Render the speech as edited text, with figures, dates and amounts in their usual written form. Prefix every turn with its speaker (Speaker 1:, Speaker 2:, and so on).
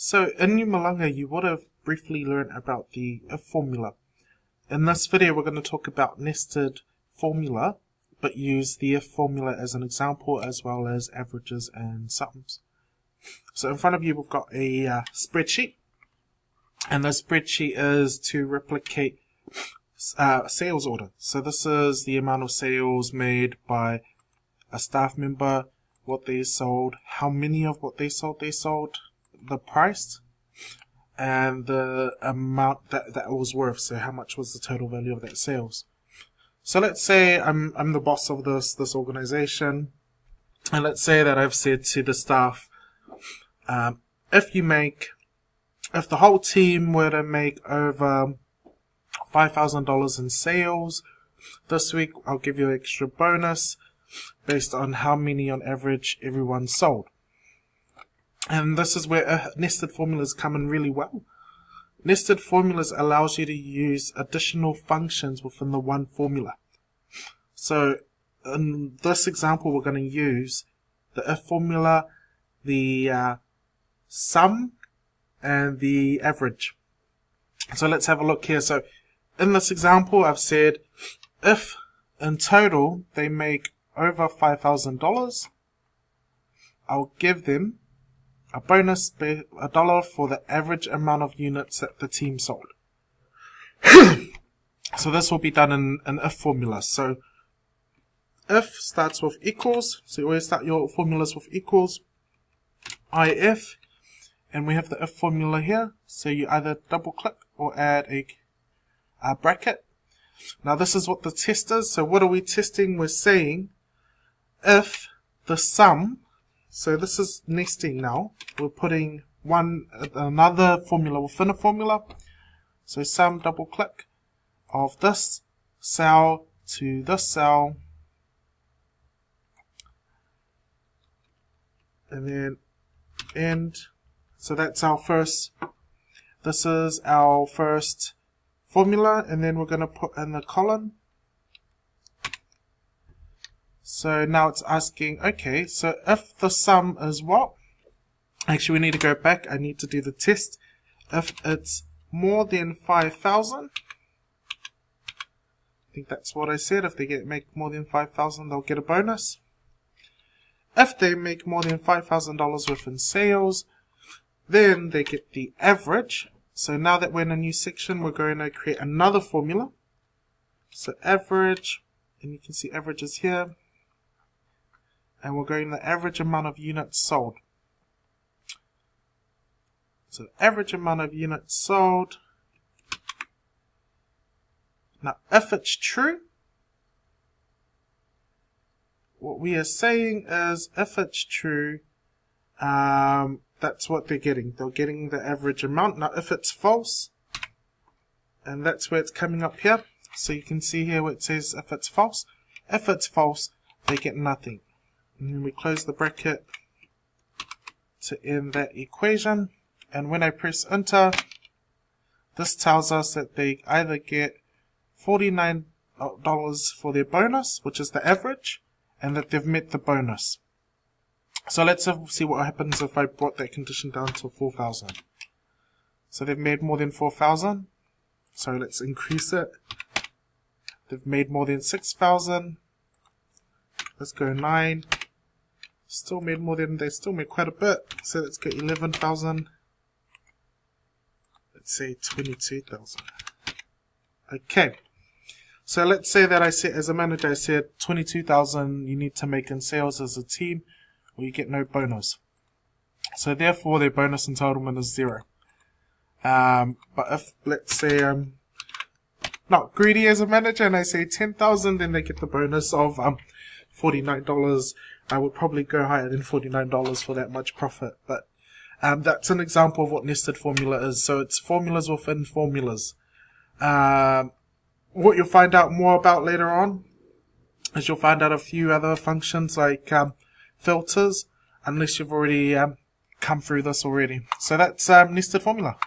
Speaker 1: So in Numalanga, you would have briefly learned about the if formula. In this video, we're going to talk about nested formula, but use the if formula as an example, as well as averages and sums. So in front of you, we've got a spreadsheet, and the spreadsheet is to replicate sales order. So this is the amount of sales made by a staff member, what they sold, how many of what they sold, the price, and the amount that it was worth. So how much was the total value of that sales? So let's say I'm the boss of this organization, and let's say that I've said to the staff, if the whole team were to make over $5,000 in sales this week, I'll give you an extra bonus based on how many on average everyone sold. And this is where nested formulas come in really well. Nested formulas allows you to use additional functions within the one formula. So in this example, we're going to use the if formula, the sum, and the average. So let's have a look here. So in this example, I've said if in total they make over $5,000, I'll give them a bonus $1 for the average amount of units that the team sold. So this will be done in an if formula. So if starts with equals, so you always start your formulas with equals, if, and we have the if formula here, so you either double click or add a bracket. Now this is what the test is. So what are we testing? We're saying if the sum, so this is nesting now, we're putting another formula within a formula. So sum, double click, of this cell to this cell, and then end. So that's our first, this is our first formula, and then we're going to put in the column. So now it's asking, okay, so if the sum is what? Actually, we need to go back. I need to do the test. If it's more than 5,000, I think that's what I said. If they make more than 5,000, they'll get a bonus. If they make more than $5,000 within sales, then they get the average. So now that we're in a new section, we're going to create another formula. So average, and you can see average is here. And we're going to the average amount of units sold. So average amount of units sold. Now if it's true, what we are saying is if it's true, that's what they're getting. They're getting the average amount. Now if it's false, and that's where it's coming up here. So you can see here where it says if it's false. If it's false, they get nothing. And then we close the bracket to end that equation. And when I press enter, this tells us that they either get $49 for their bonus, which is the average, and that they've met the bonus. So let's see what happens if I brought that condition down to 4,000. So they've made more than 4,000. So let's increase it. They've made more than 6,000. Let's go 9. Still made more than, they still made quite a bit. So let's get 11,000. Let's say 22,000. Okay. So let's say that I said, as a manager, I said 22,000 you need to make in sales as a team, or you get no bonus. So therefore, their bonus entitlement is 0. But if, let's say, I'm not greedy as a manager and I say 10,000, then they get the bonus of $49. I would probably go higher than $49 for that much profit. But that's an example of what nested formula is. So it's formulas within formulas. What you'll find out more about later on is you'll find out a few other functions like filters, unless you've already come through this already. So that's nested formula.